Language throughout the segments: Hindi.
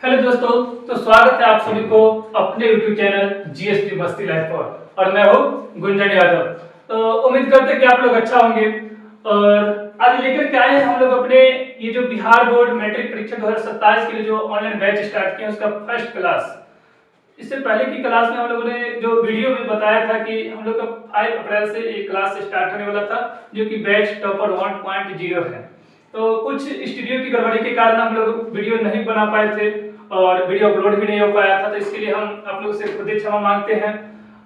हेलो दोस्तों, तो स्वागत है आप सभी को अपने YouTube चैनल जीएसटी मस्ती लाइफ पर। और मैं हूँ गुंजन यादव। तो उम्मीद करते हैं कि आप लोग अच्छा होंगे। और आज लेकर के आए हैं हम लोग अपने ये जो बिहार बोर्ड मैट्रिक परीक्षा 2027 के लिए जो ऑनलाइन बैच स्टार्ट किया उसका फर्स्ट क्लास। इससे पहले की क्लास में हम लोगों ने जो वीडियो में बताया था कि हम लोग का 5 अप्रैल से एक क्लास स्टार्ट होने वाला था, जो कि बैच टॉपर 1.0 है। तो कुछ स्टूडियो की गड़बड़ी के कारण हम लोग वीडियो नहीं बना पाए थे और वीडियो अपलोड भी नहीं हो पाया था, तो इसके लिए हम आप लोग से खुद ही क्षमा मांगते हैं।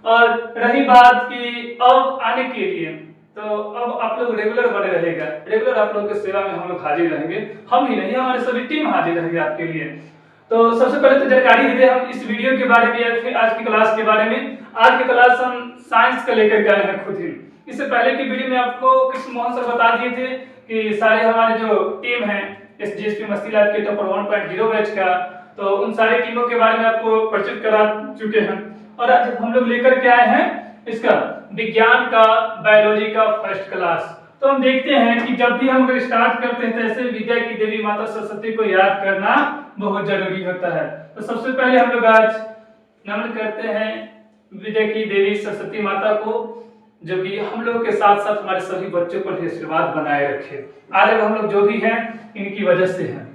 और रही बात कि अब आने के लिए, तो अब आप लोग रेगुलर बने रहेगा, रेगुलर आप लोगों की सेवा में हम लोग हाजिर रहेंगे। हम ही नहीं, हमारे सभी टीम हाजिर रहेगी आपके लिए। तो सबसे पहले तो जानकारी दे हम इस वीडियो के बारे में या फिर आज की क्लास के बारे में। आज की क्लास हम साइंस का लेकर के आए हैं खुद ही। इससे पहले की वीडियो में आपको कृष्ण मोहन सर बता दिए थे कि सारे हमारे जो टीम है जीएसटी मस्ती लाइफ के टॉपर 1.0 बैच का, तो उन सारी टीमों के बारे में आपको परिचित करा चुके हैं। और आज हम लोग लेकर के आए हैं इसका विज्ञान का, बायोलॉजी का फर्स्ट क्लास। तो हम देखते हैं कि जब भी हम अगर स्टार्ट करते हैं तो ऐसे विद्या की देवी माता सरस्वती को याद करना बहुत जरूरी होता है। तो सबसे पहले हम लोग आज नमन करते हैं विद्या की देवी सरस्वती माता को, जो कि हम लोग के साथ साथ हमारे सभी बच्चों पर आशीर्वाद बनाए रखे। आज हम लोग जो भी हैं इनकी वजह से हैं।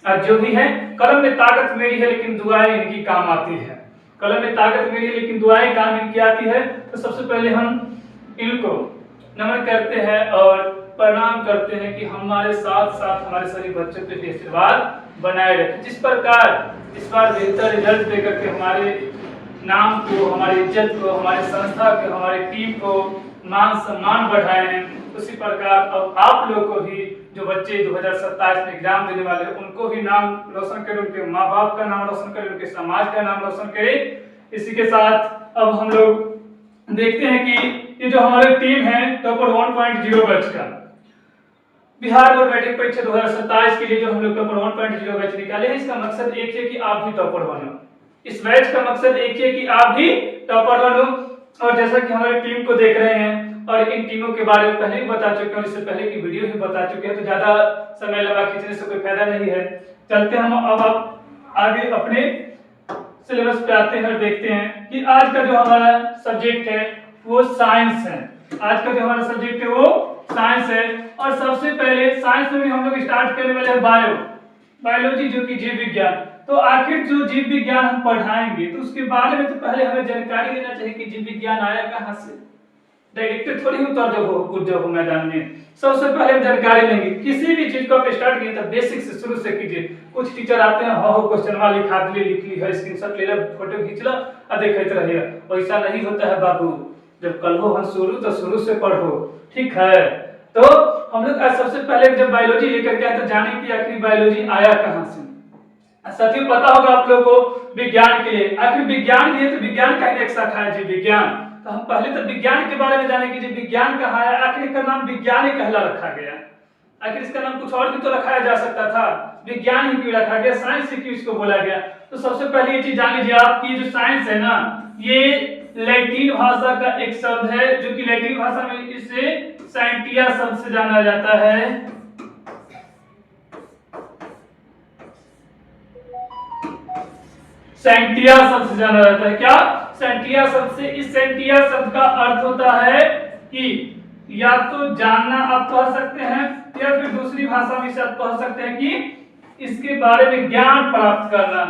आज जो भी है, कलम में ताकत मेरी है लेकिन दुआएं इनकी काम आती है। कलम में ताकत मेरी है लेकिन दुआएं काम इनकी आती है। तो सबसे पहले हम इनको नमन करते हैं और प्रणाम करते हैं कि हमारे साथ साथ हमारे सभी बच्चों पे भी आशीर्वाद बनाए रखें। जिस प्रकार इस बार बेहतर रिजल्ट देकर के हमारे नाम को, हमारी इज्जत को, हमारे संस्था को, हमारी टीम को मान सम्मान बढ़ाए हैं, उसी प्रकार अब आप लोग को भी जो बच्चे 2027 में एग्जाम देने वाले हैं उनको भी नाम रोशन करें, उनके माँ बाप का नाम रोशन करें, उनके समाज का नाम रोशन करें। इसी के साथ अब हम लोग देखते हैं कि ये जो हमारी टीम है टॉपर 1.0 बैच का, बिहार बोर्ड मैट्रिक परीक्षा 2027 के लिए जो हम लोग टॉपर 1.0 बैच निकाले हैं, इसका मकसद एक है कि आप भी टॉपर बनो। इस बैच का मकसद एक है कि आप भी टॉपर बनो। और जैसा कि हमारी टीम को देख रहे हैं और इन टीमों के बारे में पहले भी बता चुके हैं, इससे पहले की वीडियो भी बता चुके हैं, तो ज्यादा समय लंबा खींचने से कोई फायदा नहीं है। चलते हम अब आप आगे अपने सिलेबस पे आते हैं और देखते हैं कि आज का जो हमारा सब्जेक्ट है वो साइंस है। आज का जो हमारा सब्जेक्ट है वो साइंस है। और सबसे पहले साइंस में हम लोग स्टार्ट करने वाले हैं बायोलॉजी, जो कि जीव विज्ञान। तो आखिर जो जीव विज्ञान हम पढ़ाएंगे तो उसके बारे में तो पहले हमें जानकारी लेना चाहिए कि जीव विज्ञान आया कहाँ से। डायरेक्ट थोड़ी उतर जाओ मैदान में। सबसे पहले हम जानकारी लेंगे। किसी भी चीज को आप स्टार्ट कीजिए तो बेसिक से शुरू से कीजिए। कुछ टीचर आते हैं, हो क्वेश्चन वाली लिखा दिए, लिख ली है, स्क्रीनशॉट ले लो, फोटो खींच लो और देखते रहिए। वैसा नहीं होता है बाबू। जब कल हो हम शुरू तो शुरू से पढ़ो, ठीक है। तो हम लोग आज सबसे पहले जब बायोलॉजी लेकर के आए तो जाने की आखिर बायोलॉजी आया कहाँ से। साथियों पता होगा आप लोगों को विज्ञान के लिए, आखिर विज्ञान के लिए तो विज्ञान का एक शाखा है जीव विज्ञान। तो हम पहले तो विज्ञान के बारे में जाने की, जीव विज्ञान कहाँ है, आखिर इसका नाम विज्ञान ही कहला रखा गया। आखिर इसका नाम कुछ और भी तो रखाया जा सकता था, विज्ञान ही क्यों रखा गया, साइंस ही क्यों इसको बोला गया। तो सबसे पहले ये चीज जान लीजिए आपकी जो साइंस है ना, ये लैटिन भाषा का एक शब्द है, जो कि लैटिन भाषा में इसे साइंटिया शब्द से जाना जाता है। सेंटिया शब्द से जाना जाता है। क्या? सेंटिया शब्द से। इस सेंटिया शब्द का अर्थ होता है कि या तो जानना आप कह सकते हैं, या फिर दूसरी भाषा में आप कह सकते हैं कि इसके बारे में ज्ञान प्राप्त करना,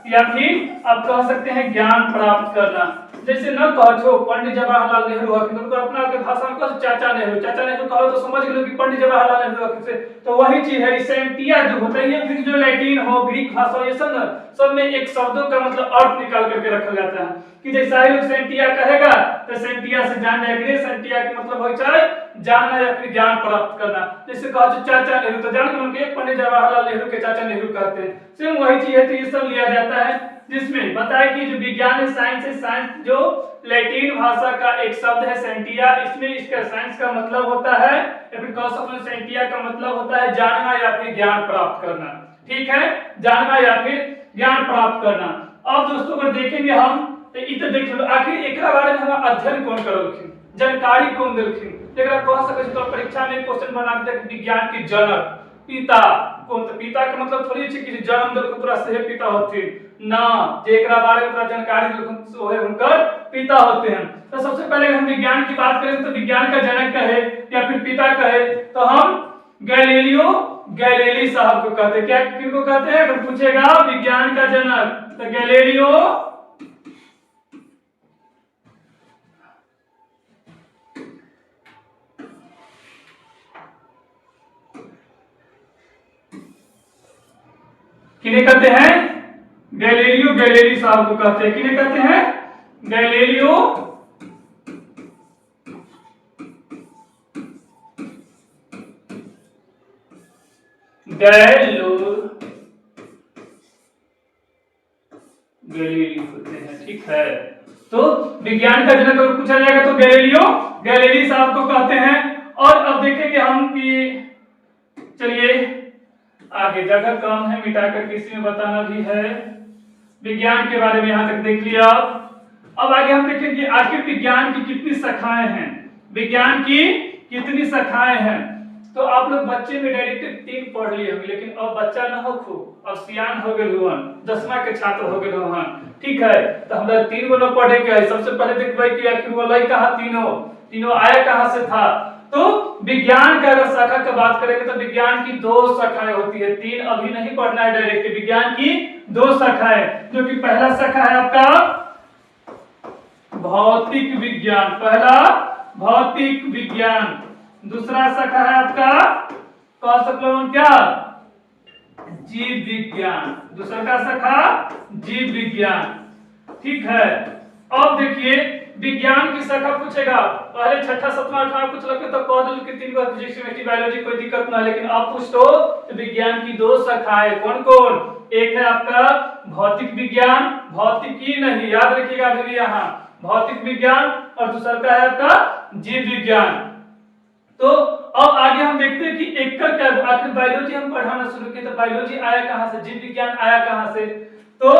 या फिर आप कह सकते हैं ज्ञान प्राप्त करना। जैसे न कहो पंडित जवाहरलाल नेहरू हकिन, उनको अपना के भाषा में कहो चाचा नेहरू कहो तो समझ लो कि पंडित जवाहरलाल नेहरू हकिन से। तो वही चीज है सेंटिया जो होता है, फिर जो लैटिन हो, ग्रीक भाषा, ये सब में एक शब्दों का मतलब अर्थ निकाल करके रखा जाता है। कि जैसा ही लोग सेंटिया कहेगा तो सेंटिया से जान जाएंगे, सेंटिया के मतलब हो चाहे जानना या फिर ज्ञान प्राप्त करना। जैसे कहा चाचा नेहरू, तो जान लो कि पंडित जवाहरलाल नेहरू के चाचा नेहरू कहते हैं। सेम वही चीज है, तो ये सब लिया जाता है, जिसमें बताया कि जो विज्ञान है, साइंस जो लैटिन भाषा का एक शब्द है सेंटिया, इसमें इसका साइंस का मतलब होता है, या फिर कह सकते हैं सेंटिया का मतलब होता है जानना या फिर ज्ञान प्राप्त करना। ठीक है, जानना या फिर ज्ञान प्राप्त करना। अब दोस्तों अगर देखेंगे हम तो इत देख लो आखिर एकरा बारे में हम अध्ययन कौन करलखिन, जानकारी कौन देलखिन। एकरा कह सके तो परीक्षा में क्वेश्चन बना दिया कि विज्ञान के जनक, पिता कौन तो पिता का मतलब थोड़ी छै कि जन्म दल को पूरा सही पिता होते ना, जेकरा बारे में पूरा जानकारी दिलखुन ओहे उनकर पिता होते हैं। तो सबसे पहले हम विज्ञान की बात करें तो विज्ञान का जनक कहे या फिर पिता कहे तो हम गैलीलियो गैलीली साहब को कहते हैं। क्या किनको कहते हैं? अगर पूछेगा विज्ञान का जनक तो गैलीलियो किन्हें कहते हैं? गैलीलियो गैलीली साहब को कहते हैं। किन्हें कहते हैं? गैलीलियो गैलीली होते हैं। ठीक है, तो विज्ञान का जनक अगर पूछा जाएगा तो गैलीलियो गैलीली साहब को कहते हैं। और अब देखेंगे हम कि चलिए आगे जगह कम है, मिटाकर किसी में बताना भी है। विज्ञान के बारे में यहां तक देख लिया। अब आगे हम देखेंगे आखिर विज्ञान की कितनी शाखाएं हैं। विज्ञान की कितनी शाखाएं हैं? तो आप लोग बच्चे में डायरेक्ट 3 पढ़ लिए होंगे, लेकिन अब बच्चा न हो खूब, अब सियान हो गए हुवन, 10वां के छात्र हो गए हुवन। ठीक है, तो हम लोग 3 गो पढ़े के है। सबसे पहले देखबे कि आखिर वो लई कहां तीनों आया कहां से था। तो विज्ञान का अगर शाखा की बात करेंगे तो विज्ञान की 2 शाखाएं होती है, 3 अभी नहीं पढ़ना है डायरेक्ट। विज्ञान की 2 शाखाएं, जो कि पहला शाखा है आपका भौतिक विज्ञान, पहला भौतिक विज्ञान। दूसरा शाखा है आपका कह सकते हो क्या? जीव विज्ञान। दूसरा का शाखा जीव विज्ञान। ठीक है, अब देखिए विज्ञान की शाखा पूछेगा, पहले 6ठा 7वां 8वां कुछ लगे तो कह दो कि 3 गो फिजिक्स केमिस्ट्री बायोलॉजी, कोई दिक्कत ना। लेकिन अब पूछ तो विज्ञान की 2 शाखाएं कौन कौन? एक है आपका भौतिक विज्ञान, भौतिकी नहीं, याद रखिएगा अभी भी यहाँ भौतिक विज्ञान, और दूसरा का है आपका जीव विज्ञान। तो अब आगे हम देखते हैं कि एक का क्या, आखिर बायोलॉजी हम पढ़ाना शुरू किए तो बायोलॉजी आया कहां से, जीव विज्ञान आया कहां से। तो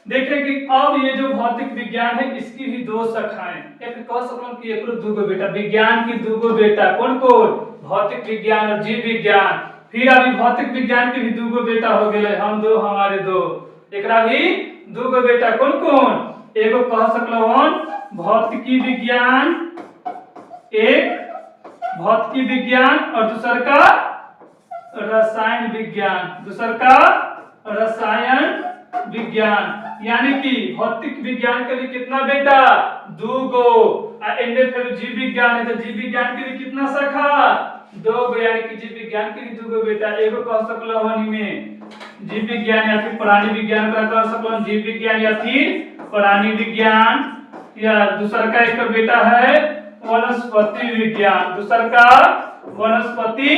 देखें कि अब ये जो भौतिक विज्ञान है इसकी भी 2 शाखाएं, या फिर कह सकते हैं कि एकरो 2 गो बेटा, विज्ञान की 2 गो बेटा कौन कौन? भौतिक विज्ञान और जीव विज्ञान। फिर अभी भौतिक विज्ञान के भी 2 गो बेटा हो गए, हम 2 हमारे 2, एकरा भी 2 गो बेटा कौन कौन? एगो कह सकलो हन भौतिकी विज्ञान, एक भौतिकी विज्ञान, और दूसरा का रसायन विज्ञान, दूसरा का रसायन विज्ञान। यानी कि भौतिक विज्ञान के भी कितना बेटा? 2 गो। फिर जीव विज्ञान है तो जीव विज्ञान के भी कितना शाखा? 2 गो। यानी कि जीव विज्ञान के भी 2 गो बेटा, एगो कह सकलो हन में जीव विज्ञान या फिर प्राणी विज्ञान का कह सकलो जीव विज्ञान या फिर प्राणी विज्ञान, या दूसरा का एक बेटा है वनस्पति विज्ञान, दूसरा का वनस्पति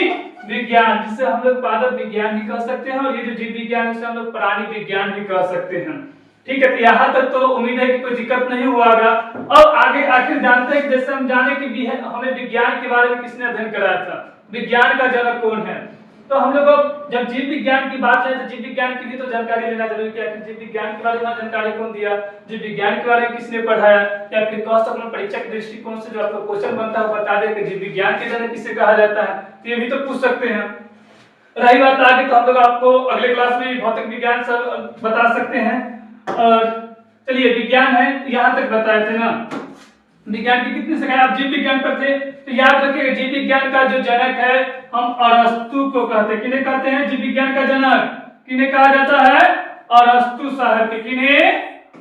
विज्ञान, जिसे हम लोग पादप विज्ञान भी कह सकते हैं, और ये जो जीव विज्ञान है उसे हम लोग प्राणी विज्ञान भी कह सकते हैं। ठीक है, तो यहाँ तक तो उम्मीद है कि कोई दिक्कत नहीं हुआगा। अब आगे आखिर जानते हैं, जैसे हम जाने कि हमें विज्ञान के बारे में किसने अध्ययन कराया था, विज्ञान का जनक कौन है। तो हम लोग जब जीव विज्ञान की बात है तो जीव विज्ञान की भी तो जानकारी लेना जरूरी है। जीव विज्ञान के बारे में जानकारी कौन दिया, जीव विज्ञान के बारे में किसने पढ़ाया, या फिर कह सकते हैं परीक्षा के दृष्टिकोण से जो आपको क्वेश्चन बनता है बता दे कि जीव विज्ञान के जनक किसे कहा जाता है, तो ये भी तो पूछ सकते हैं। रही बात आगे तो हम लोग आपको अगले क्लास में भौतिक विज्ञान सब बता सकते हैं। और चलिए विज्ञान है यहाँ तक बताए थे ना, विज्ञान की कितनी शाखाएं, आप जीव विज्ञान पर थे तो याद रखिएगा जीव विज्ञान का जो जनक है हम अरस्तु को कहते हैं। किन्हें कहते हैं? जीव विज्ञान का जनक किन्हें कहा जाता है? अरस्तु साहब के। किन्हें?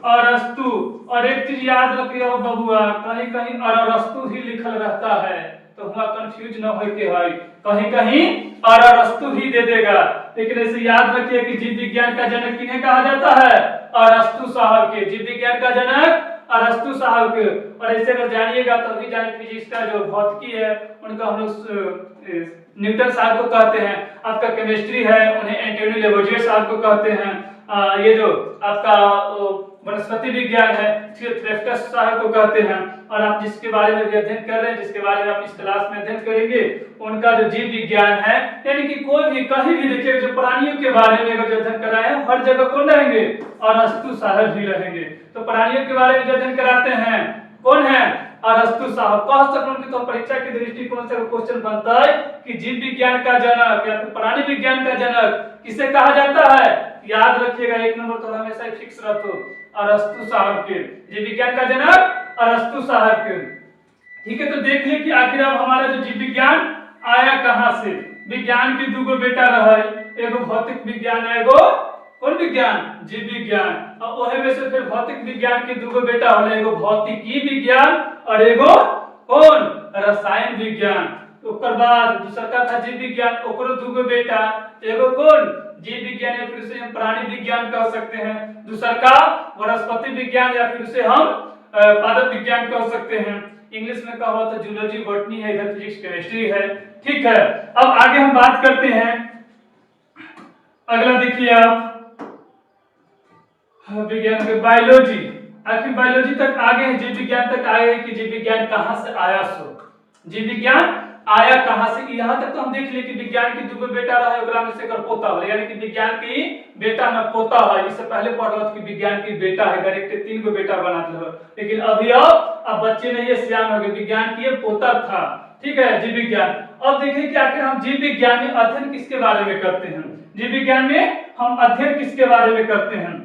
अरस्तु। और एक चीज याद रखिएगा बबुआ, कहीं कहीं अरस्तु ही लिखल रहता है तो हुआ कंफ्यूज न हो के है, कहीं कहीं अरस्तु ही दे देगा, लेकिन ऐसे याद रखिए कि जीव विज्ञान का जनक किन्हें कहा जाता है? अरस्तु साहब के। जीव विज्ञान का जनक अरस्तु साहब के। और ऐसे अगर जानिएगा तभी जाने फिजिक्स का जो भौतिकी है उनका हम लोग न्यूटन साहब को कहते हैं। आपका केमिस्ट्री है उन्हें एंटोनी लेवोजियर साहब को कहते हैं। ये जो आपका वनस्पति विज्ञान है थ्रेफ्टस साहब को कहते हैं। और आप जिसके बारे में अध्ययन कर रहे हैं, जिसके बारे में आप इस क्लास में अध्ययन करेंगे, उनका जो जीव विज्ञान है, यानी कि कोई भी कहीं भी देखिए जो प्राणियों के बारे में अगर जो अध्ययन कराए हैं हर जगह कौन रहेंगे? अरस्तु साहब ही रहेंगे। तो प्राणियों के बारे में जो अध्ययन कराते हैं कौन है? अरस्तु साहब। कह सकते कि तो परीक्षा के दृष्टिकोण से क्वेश्चन बनता है कि जीव विज्ञान का जनक या फिर प्राणी विज्ञान का जनक किसे कहा जाता है। याद रखिएगा, एक नंबर तो हमेशा ही फिक्स रखो, अरस्तु साहब के। जीव विज्ञान का जनक अरस्तु साहब के। ठीक है, तो देख ले कि आखिर अब हमारा जो जीव विज्ञान आया कहां से। विज्ञान के दुगो बेटा रहे, एगो भौतिक विज्ञान, एगो कौन विज्ञान, जीव विज्ञान। और ओहे में से फिर भौतिक विज्ञान के दुगो बेटा होले, एगो भौतिकी विज्ञान और एगो कौन, रसायन विज्ञान। ओकर बाद दूसरा का था जीव विज्ञान, ओकरो दुगो बेटा, एगो कौन, जीव विज्ञान या फिर उसे हम प्राणी विज्ञान कह सकते हैं। दूसरा का वनस्पति विज्ञान या फिर उसे हम पादप विज्ञान कह सकते हैं। इंग्लिश में कहा तो जूलॉजी बॉटनी है, इधर फिजिक्स केमिस्ट्री है। ठीक है, अब आगे हम बात करते हैं। अगला देखिए आप, विज्ञान के बायोलॉजी। आखिर बायोलॉजी तक आगे हैं, जीव विज्ञान तक आए कि जीव विज्ञान कहां से आया। सो जीव विज्ञान आया कहां से, यहां तक तो हम देख लिए कि विज्ञान के दुगो बेटा रहे, ओकरा में से एकर पोता हो, यानी कि विज्ञान की बेटा न पोता है। इससे पहले पढ़ल कि विज्ञान की बेटा है, डायरेक्ट 3 गो बेटा बना दिया। लेकिन अभी अब बच्चे नहीं है, सियान हो गए, विज्ञान की पोता था। ठीक है, जीव विज्ञान। अब देखिए कि आखिर हम जीव विज्ञान में अध्ययन किसके बारे में करते हैं। जीव विज्ञान में हम अध्ययन किसके बारे में करते हैं।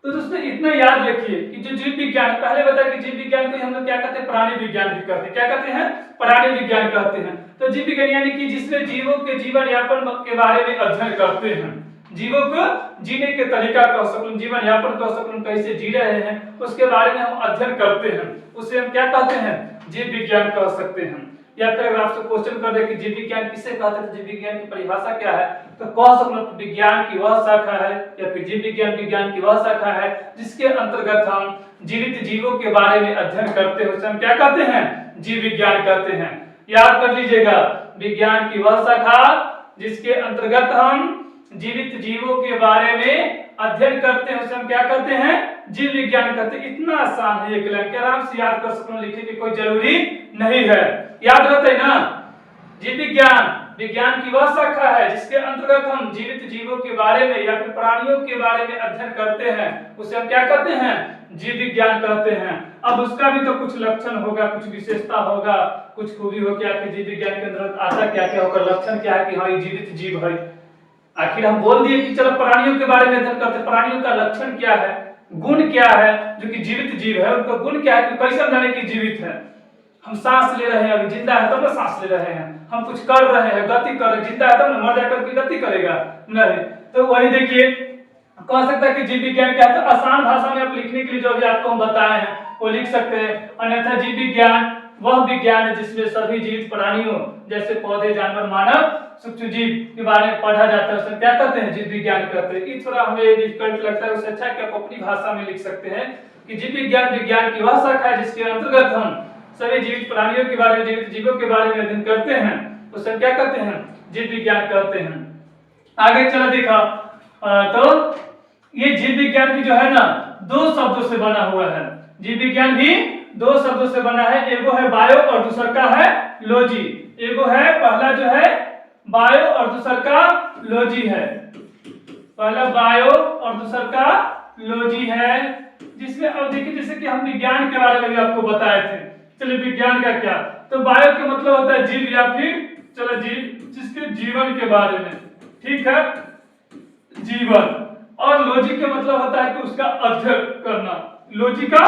तो दोस्तों इतना याद रखिए कि जो जीव विज्ञान, पहले बताया कि जीव विज्ञान को हम लोग क्या कहते हैं, प्राणी विज्ञान भी कहते हैं। क्या कहते हैं, प्राणी विज्ञान कहते हैं। तो जीव विज्ञान यानी कि जिसमें जीवों के जीवन यापन के बारे में अध्ययन करते हैं, जीवों को जीने के तरीका कह सकूं, जीवन यापन कह सकूं, कैसे जी रहे हैं उसके बारे में हम अध्ययन करते हैं, उसे हम क्या कहते हैं, जीव विज्ञान कह सकते हैं। या फिर अगर आपसे क्वेश्चन कर दे कि जीव विज्ञान किसे कहते हैं, जीव विज्ञान की परिभाषा क्या है, तो कह सकते विज्ञान की वह शाखा है या फिर जीव विज्ञान विज्ञान की वह शाखा है जिसके अंतर्गत हम जीवित जीवों के बारे में अध्ययन करते हैं, उसे हम क्या कहते हैं, जीव विज्ञान कहते हैं। याद कर लीजिएगा, विज्ञान की वह शाखा जिसके अंतर्गत हम जीवित जीवों के बारे में अध्ययन करते हैं, उसे हम क्या कहते हैं, जीव विज्ञान कहते हैं। इतना आसान है, एक लाइन के आराम से याद कर सकते, लिखने की कोई जरूरी नहीं है, याद रहता है ना। जीव विज्ञान विज्ञान की वह शाखा है जिसके अंतर्गत हम जीवित जीवों के बारे में या फिर प्राणियों के बारे में अध्ययन करते हैं, उसे हम क्या कहते हैं, जीव विज्ञान कहते हैं। अब उसका भी तो कुछ लक्षण होगा, कुछ विशेषता होगा, कुछ खूबी हो, क्या कि जीव विज्ञान के अंतर्गत आता क्या क्या होगा, लक्षण क्या है कि हाँ ये जीवित जीव है। आखिर हम बोल दिए कि चलो प्राणियों के बारे में अध्ययन करते हैं, प्राणियों का लक्षण क्या है, गुण क्या है, जो कि जीवित जीव है उनका गुण क्या है, कैसे जाने कि जीवित है। हम सांस ले रहे हैं, अभी जिंदा है तब ना सांस ले रहे हैं, हम कुछ कर रहे हैं, गति कर रहे हैं, जिंदा है तब ना, मर जाकर के गति करेगा नहीं। तो वही देखिए कह सकता है कि जीव विज्ञान क्या है, तो आसान भाषा में आप लिखने के लिए जो भी आपको हम बताए हैं वो लिख सकते हैं। अन्यथा जीव विज्ञान वह विज्ञान है जिसमें सभी जीवित प्राणियों जैसे पौधे, जानवर, मानव, सूक्ष्म जीव के बारे में पढ़ा जाता है, उसे क्या कहते हैं, जीव विज्ञान कहते हैं। ये थोड़ा हमें डिफिकल्ट लगता है, उससे अच्छा कि आप अपनी भाषा में लिख सकते हैं कि जीव विज्ञान विज्ञान की वह शाखा है जिसके अंतर्गत हम सभी जीवित प्राणियों के बारे में, जीवित जीवों के बारे में अध्ययन करते हैं, उसे क्या कहते हैं, जीव विज्ञान कहते हैं। आगे चला देखा तो ये जीव विज्ञान भी जो है ना 2 शब्दों से बना हुआ है। जीव विज्ञान भी 2 शब्दों से बना है, एगो है बायो और दूसरा का है लॉजी। एगो है, पहला जो है बायो और दूसरा का लॉजी है, पहला बायो और दूसरा का लॉजी है, जिसमें अब देखिए जैसे कि हम विज्ञान के बारे में भी आपको बताए थे। चलिए विज्ञान का क्या, तो बायो का मतलब होता है जीव या फिर चलो जीव जिसके जीवन के बारे में, ठीक है, जीवन। और लॉजी का मतलब होता है कि उसका अध्ययन करना, लॉजी का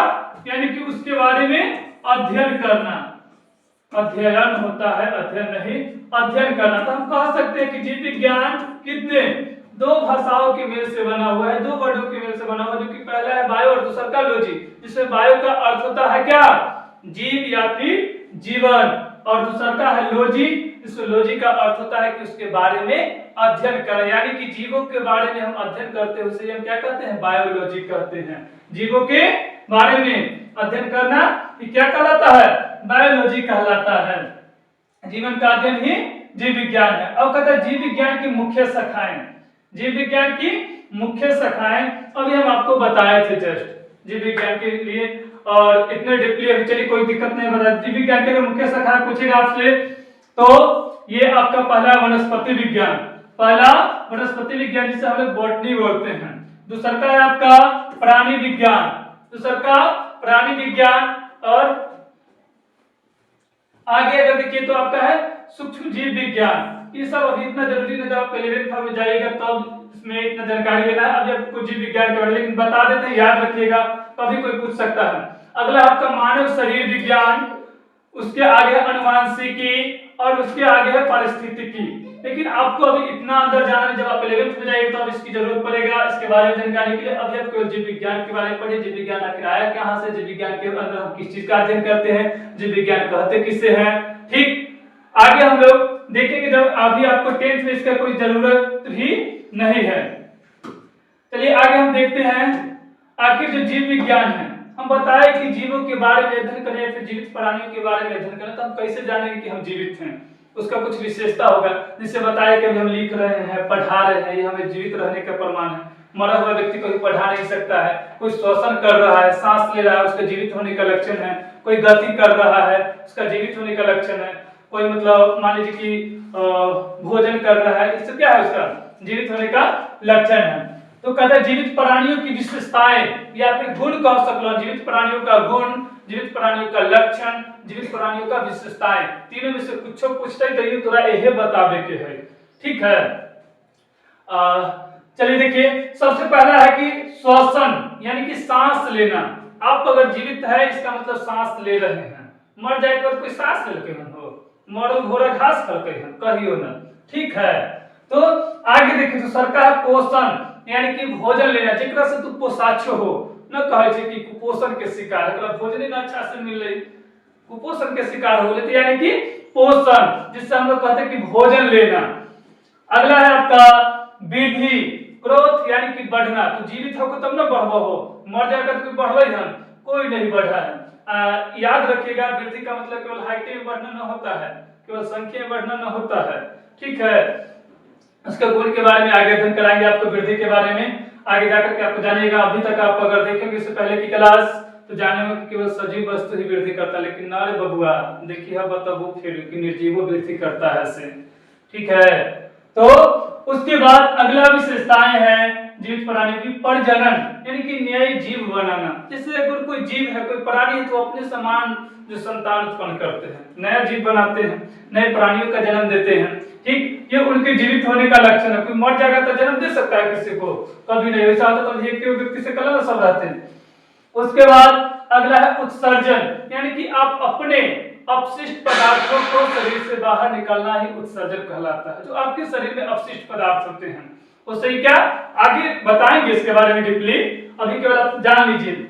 यानी कि उसके बारे में अध्ययन करना, अध्ययन होता है, अध्ययन नहीं, अध्ययन करना। तो हम कह सकते हैं कि जीव विज्ञान कितने 2 भाषाओं के मेल से बना हुआ है, 2 वर्डों के मेल से बना हुआ है, जो कि पहला है बायो और दूसरा का लॉजी, जिसमें बायो का अर्थ होता है क्या, जीव या फिर जीवन, और दूसरा का है लॉजी, इसमें लॉजी का अर्थ होता है कि उसके बारे में अध्ययन करें, यानी कि जीवों के बारे में हम अध्ययन करते हैं, उसे हम क्या कहते हैं, बायोलॉजी कहते हैं। जीवों के बारे में अध्ययन करना ये क्या कहलाता है, बायोलॉजी कहलाता है। जीवन का अध्ययन ही जीव विज्ञान है। अब कहता है जीव विज्ञान की मुख्य शाखाएं, जीव विज्ञान की मुख्य शाखाएं अभी हम आपको बताए थे जस्ट जीव विज्ञान के लिए, और इतने डीपली अभी चलिए कोई दिक्कत नहीं बता। जीव विज्ञान के मुख्य शाखा पूछेगा आपसे तो ये आपका पहला वनस्पति विज्ञान, पहला वनस्पति विज्ञान जिसे हम लोग बॉटनी बोलते हैं। दूसरा का है आपका प्राणी विज्ञान, दूसरा का प्राणी विज्ञान, और आगे अगर देखिए तो आपका है सूक्ष्म जीव विज्ञान। ये सब अभी इतना जरूरी नहीं, जब आप 11th में जाइएगा तब इसमें इतना जानकारी लेना है। अभी आपको जीव विज्ञान के बारे में लेकिन बता देते हैं, याद रखिएगा, कभी कोई पूछ सकता है। अगला आपका मानव शरीर विज्ञान, उसके आगे है अनुवांशिकी और उसके आगे है पारिस्थितिकी। लेकिन आपको अभी इतना अंदर जाना नहीं, जब आप 11th में जाएंगे तो अब इसकी जरूरत पड़ेगा इसके बारे में जानकारी के लिए। अभी आप केवल जीव विज्ञान के बारे में पढ़िए, जीव विज्ञान आखिर आया कहां से, जीव विज्ञान के अंदर हम किस चीज का अध्ययन करते हैं, जीव विज्ञान कहते किसे हैं। ठीक, आगे हम लोग देखेंगे जब अभी आपको 10th में इसका कोई जरूरत भी नहीं है। चलिए आगे हम देखते हैं आखिर जो जीव विज्ञान है, हम बताए कि जीवों के बारे में अध्ययन करें या फिर जीवित प्राणियों के बारे में अध्ययन करें तो हम कैसे जानेंगे कि हम जीवित हैं, उसका कुछ विशेषता होगा जिससे बताया कि अभी हम लिख रहे हैं, पढ़ा रहे हैं, ये हमें जीवित रहने का प्रमाण है। मरा हुआ व्यक्ति को भी पढ़ा नहीं सकता है, कोई श्वसन कर रहा है, सांस ले रहा है, उसका जीवित होने का लक्षण है, कोई गति कर रहा है, उसका जीवित होने का लक्षण है, कोई मतलब मान लीजिए कि भोजन कर रहा है, इससे क्या है, उसका जीवित होने का लक्षण है। तो कहते हैं जीवित प्राणियों की विशेषताएं या फिर गुण कह सकते हैं, जीवित प्राणियों का गुण, जीवित प्राणियों का लक्षण, जीवित प्राणियों का विशेषताएं, तीनों में से कुछ पूछते तो ये थोड़ा यही बतावे के है। ठीक है, चलिए देखिए, सबसे पहला है कि श्वसन यानी कि सांस लेना। आप अगर जीवित है इसका मतलब सांस ले रहे हैं, मर जाए तो कोई सांस लेके हो, मरो घोड़ा घास खाते हैं कहियो ना। ठीक है, तो आगे देखिए तो सरका है पोषण यानी कि भोजन लेना, जेकरा से तू पोषाच्छो हो, न कहे छे कि कुपोषण के शिकार है, भोजन ही ना अच्छा से मिल रही, कुपोषण के शिकार हो लेते यानी कि पोषण, जिससे हम लोग कहते हैं कि भोजन लेना। अगला है आपका वृद्धि, ग्रोथ यानी कि बढ़ना, तो जीवित होकर तब ना बढ़बो हो, मर जाएगा तो कोई बढ़ रही है, कोई नहीं बढ़ा है। याद रखिएगा वृद्धि का मतलब केवल हाइट में बढ़ना न होता है, केवल संख्या में बढ़ना न होता है। ठीक है, उसके गुण के बारे में आगे अध्ययन कराएंगे आपको, वृद्धि के बारे में आगे जाकर के आपको जानिएगा। अभी तक आप अगर देखेंगे इससे पहले की क्लास तो जानेंगे कि केवल सजीव वस्तु ही वृद्धि करता है, लेकिन ना रे बबुआ देखिए बताबो फिर कि निर्जीव वृद्धि करता है से। ठीक है, तो उसके बाद अगला विशेषताएं हैं जीवित प्राणी की प्रजनन यानी कि नए जीव बनाना। जैसे अगर कोई जीव है, कोई प्राणी है तो अपने समान जो संतान उत्पन्न करते हैं, नया जीव बनाते हैं, नए प्राणियों का जन्म देते हैं। ठीक, ये उनके जीवित होने का लक्षण है। कोई मर जाएगा तो जन्म दे सकता है किसी को, कभी नहीं, ऐसा होता तो एक व्यक्ति से कलर सब रहते हैं। उसके बाद अगला है उत्सर्जन यानी कि आप अपने अपशिष्ट पदार्थों को शरीर से बाहर निकालना ही उत्सर्जन कहलाता है। जो आपके शरीर में अपशिष्ट पदार्थ होते हैं उससे क्या आगे बताएंगे इसके बारे में डीपली, अभी केवल आप जान लीजिए।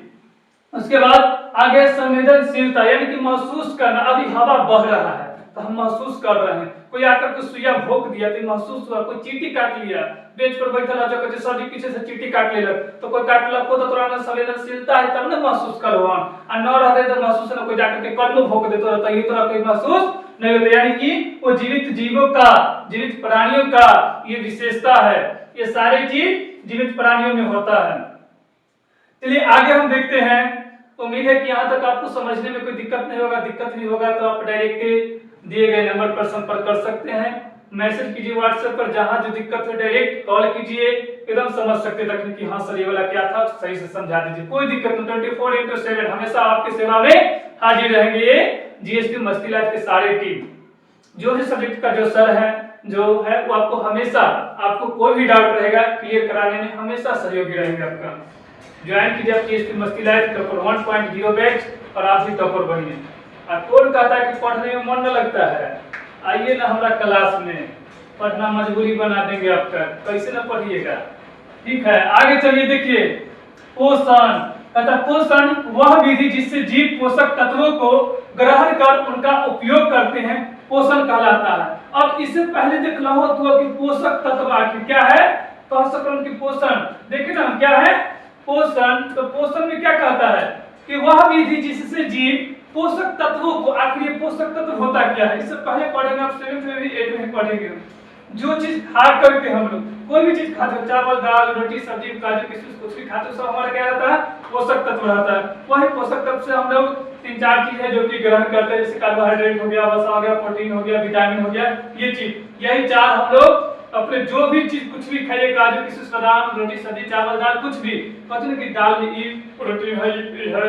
उसके बाद आगे संवेदनशीलता यानी कि महसूस करना, अभी हवा बह रहा है तो हम महसूस कर रहे हैं, कोई आकर के सुइया भोंक दिया तो महसूस हुआ, कोई चींटी काट लिया, बेंच पर बैठा जो कहे सर पीछे से चींटी काट लेलक तो कोई काटलक को तो तोरा में संवेदनशीलता है तब ना महसूस करवान, और न रहते तो महसूस न, कोई जाकर के कर्म भोंक देता रहता ये तोरा कोई महसूस नहीं होता। यानी कि वो जीवित जीवों का, जीवित प्राणियों का ये विशेषता है, ये सारे चीज जीवित प्राणियों में होता है। चलिए आगे हम देखते हैं, उम्मीद है कि यहाँ तक आपको समझने में कोई दिक्कत नहीं होगा। दिक्कत नहीं होगा तो आप डायरेक्ट दिए गए नंबर पर संपर्क कर सकते हैं, मैसेज कीजिए व्हाट्सएप पर, जहां जो दिक्कत है डायरेक्ट कॉल कीजिए, एकदम समझ सकते तक कि हाँ सर ये वाला क्या था सही से समझा दीजिए, कोई दिक्कत नहीं। 24/7 हमेशा आपकी सेवा में हाजिर रहेंगे ये जीएसटी मस्ती लाइफ के सारे टीम। जो भी सब्जेक्ट का जो सर है जो है वो आपको हमेशा, आपको कोई भी डाउट रहेगा क्लियर कराने में हमेशा सहयोगी रहेंगे आपका। ज्वाइन कीजिए आप जीएसटी मस्ती लाइफ टॉपर 1.0 बैच और आप भी टॉपर बनिए। और कौन कहता है कि पढ़ने में मन न लगता है, आइए ना हमारा क्लास में, पढ़ना मजबूरी बना देंगे आपका, कैसे ना पढ़िएगा। ठीक है, आगे चलिए देखिए पोषण, कहता पोषण वह विधि जिससे जीव पोषक तत्वों को ग्रहण कर उनका उपयोग करते हैं पोषण कहलाता है। अब इससे पहले देख लो तो कि पोषक तत्व आखिर क्या है, कह सकते कि पोषण देखिए ना क्या है पोषण। तो पोषण में क्या कहता है कि वह विधि जिससे जीव पोषक तत्वों को, आखिर ये पोषक तत्व होता क्या है, इससे पहले पढ़ेंगे आप 7th में भी 8th में पढ़ेंगे। जो चीज खा करके हम लोग कोई भी चीज खाते, चावल दाल रोटी सब्जी काजू किशमिश कुछ भी खाते, सब हमारा क्या रहता है पोषक तत्व रहता है। वही पोषक तत्व से हम लोग 3-4 चीज है जो कि ग्रहण करते हैं, जैसे कार्बोहाइड्रेट हो गया, वसा हो गया, प्रोटीन हो गया, विटामिन हो गया, ये चीज, यही 4 हम लोग अपने जो भी चीज कुछ भी खाइए, काजू किशमिश बादाम रोटी सब्जी चावल दाल कुछ भी, कहते हैं कि दाल में ये प्रोटीन है,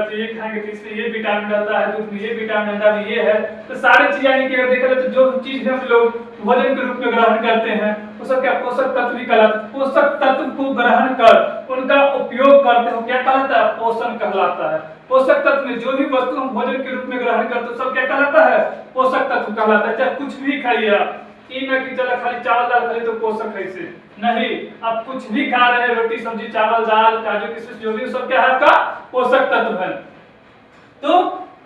तो ये खाएंगे तो इसमें ये विटामिन रहता है, दूध में ये विटामिन रहता है, ये है। तो सारी चीज यानी कि अगर देखा जाए तो जो चीज हम लोग भोजन के रूप में ग्रहण करते हैं वो सब क्या पोषक तत्व भी कहलाते हैं। पोषक तत्व को ग्रहण कर उनका उपयोग करते हो क्या कहलाता है? पोषण कहलाता है। पोषक तत्व में जो भी वस्तु हम भोजन के रूप में ग्रहण करते हैं सब क्या कहलाता है? पोषक तत्व कहलाता है। चाहे कुछ भी खाइए आप, ये ना कि चला खाली चावल दाल खाली तो पोषक है इसे नहीं, आप कुछ भी खा रहे हैं रोटी सब्जी चावल दाल काजू किशमिश जो भी सब क्या है आपका पोषक तत्व है। तो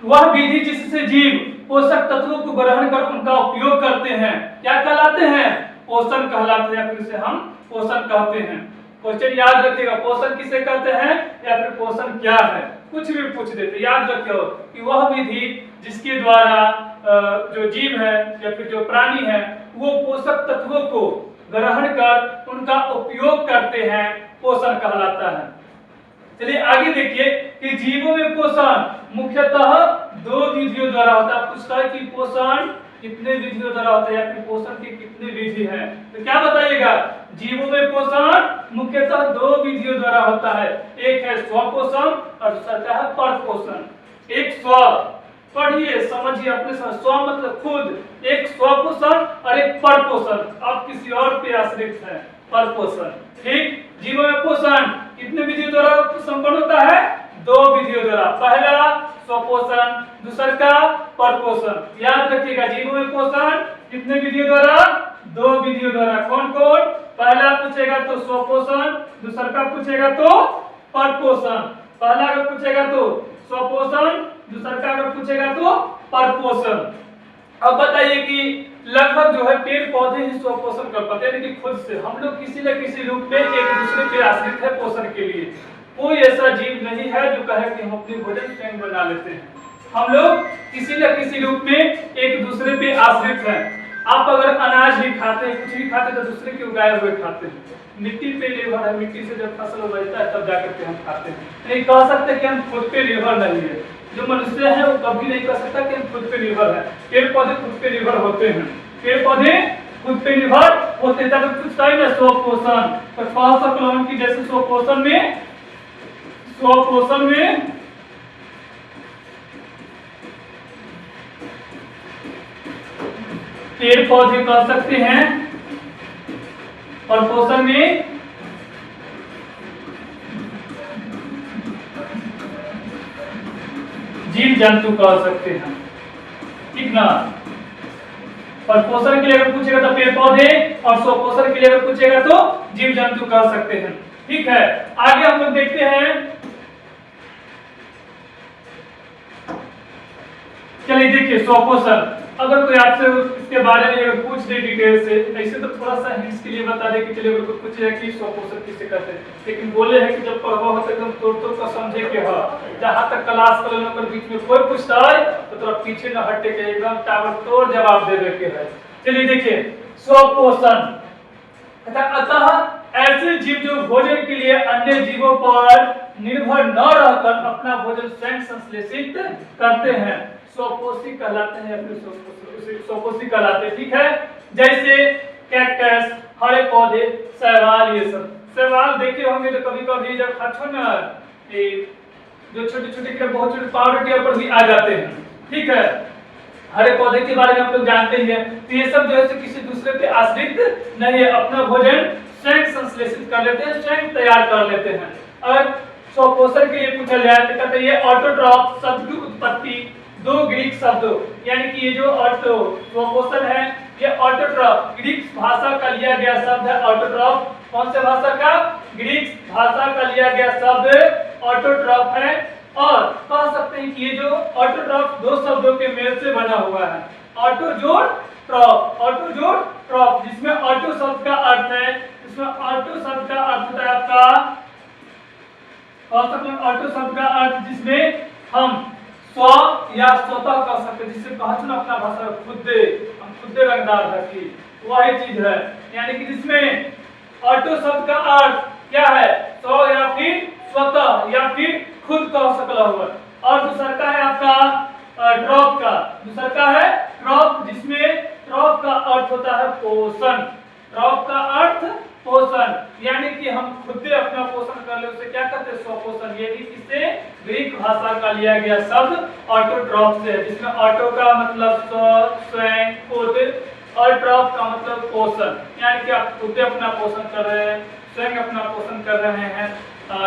वह विधि जिससे जीव पोषक तत्वों को ग्रहण कर उनका उपयोग करते हैं क्या कहलाते हैं? पोषण कहलाते हैं, फिर इसे हम पोषण कहते हैं। क्वेश्चन याद रखिएगा, पोषण किसे कहते हैं या फिर पोषण क्या है, कुछ भी पूछ देते, याद रखियो कि वह विधि जिसके द्वारा जो जीव है या फिर जो प्राणी है वो पोषक तत्वों को ग्रहण कर उनका उपयोग करते हैं, पोषण कहलाता है। चलिए आगे देखिए कि जीवों में पोषण मुख्यतः दो विधियों द्वारा होता है। पूछता है कि पोषण कितने विधियों द्वारा होता है या फिर पोषण की कितनी विधि है, तो क्या बताइएगा? जीवों में पोषण मुख्यतः दो विधियों द्वारा होता है, एक है स्वपोषण और दूसरा है परपोषण। एक स्व, पढ़िए समझिए अपने साथ, स्व मतलब खुद, एक स्वपोषण और एक परपोषण, आप किसी और पे आश्रित है, परपोषण। ठीक, जीवों में पोषण कितने विधियों द्वारा संपन्न होता है? दो विधियों द्वारा, पहला स्वपोषण दूसरा का परपोषण। याद रखिएगा जीवों में पोषण कितने विधियों द्वारा? दो विधियों द्वारा। कौन कौन? पहला पूछेगा तो स्वपोषण, दूसरा का पूछेगा तो परपोषण। पहला अगर पूछेगा तो स्वपोषण, दूसरा का अगर पूछेगा तो परपोषण। अब बताइए कि लगभग जो है पेड़ पौधे ही स्वपोषण कर पाते हैं, लेकिन खुद से हम लोग किसी न किसी रूप में एक दूसरे पे आश्रित है पोषण के लिए। कोई ऐसा जीव नहीं है जो कहे कि हम अपनी भोजन स्वयं बना लेते हैं, हम लोग किसी न किसी रूप में एक दूसरे पे आश्रित हैं। आप अगर अनाज भी खाते हैं कुछ भी खाते हैं तो दूसरे के उगाए हुए खाते हैं, मिट्टी पे निर्भर है, मिट्टी से जब फसल उगता है तब जाकर के हम खाते हैं। नहीं कह सकते कि हम खुद पे निर्भर नहीं है, जो मनुष्य है वो कभी नहीं कह सकता कि हम खुद पे निर्भर है। पेड़ पौधे खुद पे निर्भर होते हैं, पेड़ पौधे खुद पे निर्भर होते हैं। तब कुछ कहीं ना स्वपोषण, तो कह सकते हैं कि जैसे स्वपोषण में पेड़ पौधे कर सकते हैं और पोषण में जीव जंतु कर सकते हैं, ठीक ना। और पोषण के लिए अगर पूछेगा तो पेड़ पौधे और स्वपोषण के लिए अगर पूछेगा तो जीव जंतु कर सकते हैं, ठीक है। आगे हम लोग देखते हैं, चलिए देखिए स्वपोषण। अगर कोई आपसे इसके बारे में अगर पूछ दे डिटेल से, ऐसे तो थोड़ा सा हिंट्स के लिए बता दे कि चलिए अगर कोई पूछे कि स्वपोषण किसे कहते हैं, लेकिन बोले हैं कि जब पढ़वा हो तो एकदम तोड़ का समझे के हो, जहां तक क्लास कर लेने पर बीच में कोई पूछता है तो थोड़ा पीछे न हटे के एकदम ताबड़तोड़ जवाब दे के है। चलिए देखिए स्वपोषण, अतः ऐसे जीव जो भोजन के लिए अन्य जीवों पर निर्भर न रहकर अपना भोजन स्वयं संश्लेषित करते हैं, स्वपोषी कहलाते हैं या फिर स्वपोषी कहलाते हैं, ठीक है। जैसे कैक्टस, हरे पौधे, शैवाल, ये सब शैवाल देखे होंगे तो कभी कभी जब खाते ना जो छोटे छोटे बहुत छोटे पाउडर के ऊपर भी आ जाते हैं, ठीक है। हरे पौधे के बारे में हम लोग जानते ही हैं, तो ये सब जो है किसी दूसरे पे आश्रित नहीं है, अपना भोजन स्वयं संश्लेषित कर लेते हैं, स्वयं तैयार कर लेते हैं। और स्वपोषण के लिए पूछा जाए तो कहते हैं ये ऑटोट्रॉफ शब्द की उत्पत्ति दो ग्रीक शब्दों, यानी कि ये जो स्वपोषण है ये ऑटोट्रॉफ ग्रीक भाषा का लिया गया शब्द है। ऑटोट्रॉफ कौन से भाषा का? ग्रीक भाषा का लिया गया शब्द ऑटोट्रॉफ है। और कह सकते हैं कि ये जो ऑटोट्रॉफ दो शब्दों के मेल से बना हुआ है, ऑटो जोड़ ट्रॉफ, ऑटो जोड़ ट्रॉफ, जिसमें ऑटो शब्द का अर्थ है, इसमें ऑटो शब्द का अर्थ होता है आपका, कह सकते हैं ऑटो शब्द का अर्थ जिसमें हम स्व या स्वतः कर सकते हैं, जिससे कहते ना अपना भाषा खुदे, हम खुदे रंगदार रखी, वही चीज है। यानी कि जिसमें ऑटो शब्द का अर्थ क्या है? स्व या फिर स्वतः या फिर खुद कह सकला हुआ। और दूसरा का है आपका ड्रॉप का, दूसरा का है ड्रॉप, जिसमें ड्रॉप का अर्थ होता है पोषण, ड्रॉप का स्वपोषण। ये भी किससे? ग्रीक भाषा का लिया गया शब्द ऑटोट्रॉफ से, जिसमें ऑटो का मतलब स्व, स्वयं, खुद, और ट्रॉफ का मतलब पोषण, यानी कि आप खुद अपना पोषण कर रहे हैं, स्वयं अपना पोषण कर रहे हैं,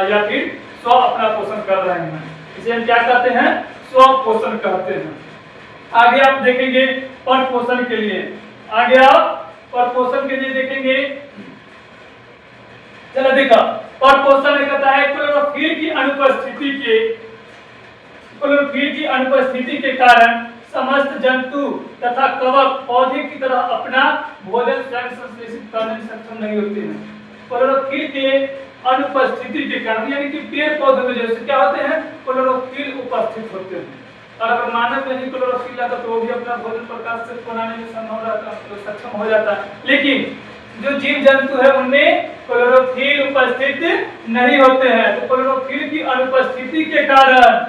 या फिर स्व अपना पोषण कर रहे हैं। इसे हम क्या कहते हैं? स्व पोषण कहते हैं। आगे आप देखेंगे पर पोषण के लिए, आगे आप पर पोषण के लिए देखेंगे। चलो देखो, पर पोषण कहता है क्लोरोफिल की अनुपस्थिति के कारण समस्त जंतु तथा कवक पौधे की तरह अपना भोजन स्वयं संश्लेषित करने में सक्षम नहीं होते हैं। क्लोरोफिल के अनुपस्थिति के कारण, यानी कि पेड़ पौधों में जैसे क्या होते हैं? क्लोरोफिल उपस्थित होते हैं। और अगर मानव में ही क्लोरोफिल आता तो वो भी अपना भोजन प्रकाश से बनाने में सक्षम हो जाता है। लेकिन जो जीव जंतु है उनमें क्लोरोफिल उपस्थित नहीं होते हैं। तो क्लोरोफिल की अनुपस्थिति के कारण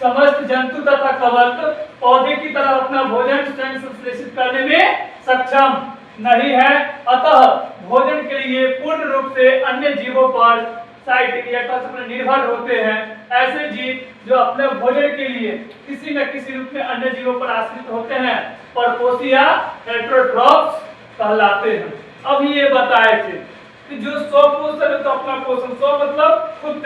समस्त जंतु तथा कवक पौधे की तरह अपना भोजन स्वयं संश्लेषित करने में सक्षम नहीं है। अतः भोजन के लिए पूर्ण रूप से अन्य जीवों पर निर्भर होते हैं। ऐसे जीव जो अपने भोजन के लिए किसी न किसी रूप में अन्य जीवों पर आश्रित होते हैं परपोषी या हेटेरोट्रॉफ्स कहलाते हैं। अभी ये बताए थे कि जो स्वपोषण है तो अपना पोषण, स्व मतलब खुद,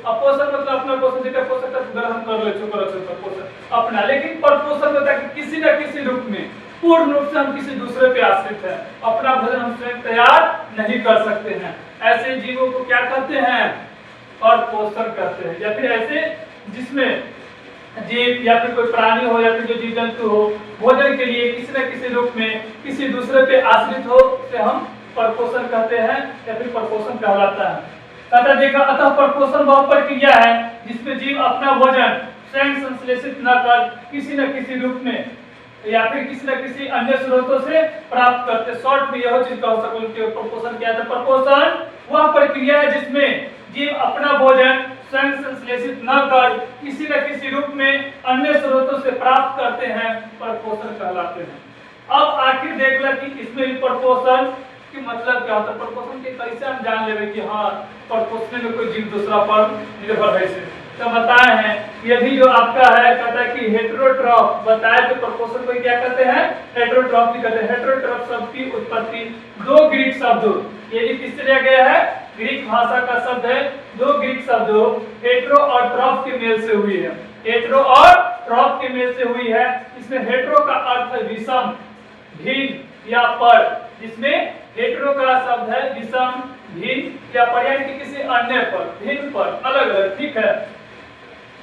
अपोषण मतलब अपना पोषण, जैसे पोषण का ग्रहण कर ले पोषण अपना, लेकिन परपोषण होता है कि किसी न किसी रूप में पूर्ण रूप से हम किसी दूसरे पे आश्रित हैं, अपना भोजन हम स्वयं तैयार नहीं कर सकते हैं। ऐसे जीवों को क्या कहते हैं? परपोषण कहते हैं। या फिर ऐसे जिसमें जीव या फिर कोई प्राणी हो या फिर जो जीव जंतु हो भोजन के लिए किसी न किसी रूप में किसी दूसरे पे आश्रित हो, उसे हम परपोषण कहते हैं या फिर परपोषण कहलाता है। कहता देखा, अतः परपोषण वह प्रक्रिया है जिसमें जीव अपना भोजन स्वयं संश्लेषित न कर किसी न किसी रूप में या फिर किसी न किसी अन्य स्रोतों से प्राप्त करते। शॉर्ट में यह चीज कह सकूं कि परपोषण क्या है? परपोषण वह प्रक्रिया है जिसमें जीव अपना भोजन स्वयं संश्लेषित न कर किसी न किसी रूप में अन्य स्रोतों से प्राप्त करते हैं, परपोषण कहलाते हैं। अब आखिर देख लो कि इसमें भी परपोषण कि मतलब क्या होता है? परपोषण के कैसे हम जान लेंगे कि हाँ परपोषण में कोई जीव दूसरा पर निर्भर है। तो बताए हैं ये भी जो आपका है कहता है कि हेटेरोट्रॉफ बताया, तो परपोषण को क्या कहते हैं? हेटेरोट्रॉफ भी कहते हैं। हेटेरोट्रॉफ शब्द की उत्पत्ति दो ग्रीक शब्दों, ये भी किससे लिया गया है? ग्रीक भाषा का शब्द है। दो ग्रीक शब्दों हेटेरो और ट्रॉफ के मेल से हुई है। हेटेरो और ट्रॉफ के मेल से हुई है। इसमें हेटेरो का अर्थ है विषम, भिन्न या पर, जिसमें हेटेरो का शब्द है विषम, भिन्न या पर, यानी कि किसी अन्य पर, भिन्न पर, अलग अलग, ठीक है।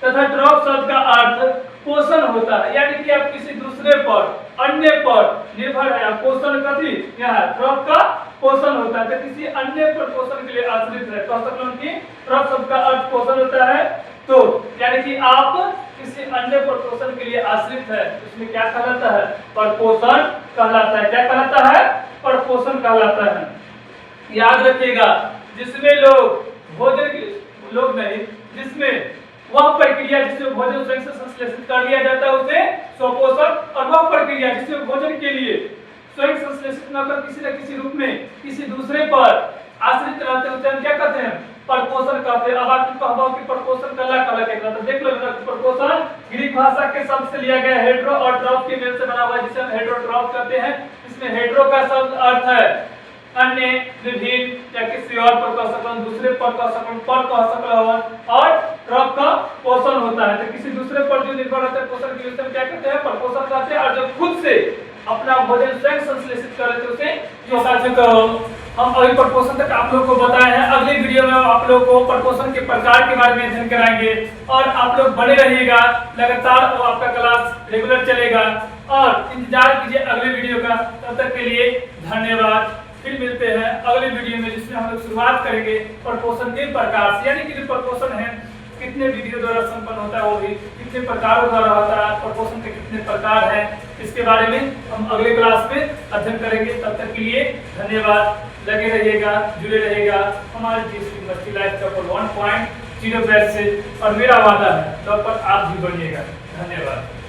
तथा ट्रॉफ शब्द का अर्थ पोषण होता है, यानी कि आप किसी दूसरे पर, अन्य पर निर्भर है। पोषण कथी? यहाँ ट्रॉफ का पोषण होता है, तो किसी अन्य पर पोषण के लिए आश्रित है। कह सकते हैं कि ट्रॉफ शब्द का अर्थ पोषण होता है, तो यानी कि आप किसी अन्य पर पोषण के लिए आश्रित है, उसमें क्या कहलाता है? परपोषण कहलाता है। क्या कहलाता है? परपोषण कहलाता है। याद रखिएगा, जिसमें लोग भोजन के लोग नहीं, जिसमें वह प्रक्रिया जिसमें भोजन स्वयं से संश्लेषित कर लिया जाता है उसे स्वपोषण, और वह प्रक्रिया जिसमें भोजन के लिए स्वयं संश्लेषित न कर किसी न किसी रूप में किसी दूसरे पर आश्रित रहते हैं उसे हम क्या कहते हैं? परपोषण कहते हैं। अब आपको कहबो कि परपोषण कला कहता है। देख लो परपोषण ग्रीक भाषा के शब्द से लिया गया हेटेरो और ट्रॉफ के मेल से बना हुआ है, जिसे हम हेटेरोट्रॉफ कहते हैं। इसमें हेटेरो का शब्द अर्थ है अन्य, विभिन्न या किसी और पर कह सकते हैं, दूसरे पर कह सकते हैं, पर कह सकते हैं, और ट्रॉफ का पोषण होता है। तो किसी दूसरे पर जो निर्भर रहता है पोषण के लिए उसे हम क्या कहते हैं? परपोषण कहते हैं। और जो खुद से अपना भोजन स्वयं संश्लेषित कर लेते उसे जो हम अभी परपोषण तक आप लोगों को बताए हैं। अगले वीडियो में आप लोगों को परपोषण के प्रकार के बारे में अध्ययन कराएंगे, और आप लोग बने रहिएगा, लगातार आपका क्लास रेगुलर चलेगा, और इंतजार कीजिए अगले वीडियो का। तब तक के लिए धन्यवाद। फिर मिलते हैं अगले वीडियो में, जिसमें हम लोग शुरुआत करेंगे परपोषण के प्रकार से, यानी कि जो परपोषण है कितने विधियों द्वारा संपन्न होता है, वो भी कितने प्रकारों द्वारा होता है, परपोषण के कितने प्रकार हैं, इसके बारे में हम अगले क्लास में अध्ययन करेंगे। तब तक के लिए धन्यवाद। लगे रहिएगा, जुड़े रहिएगा हमारे जीएसटी मस्ती लाइफ का 1.0 बैच से, और मेरा वादा है तब पर आप भी बनिएगा। धन्यवाद।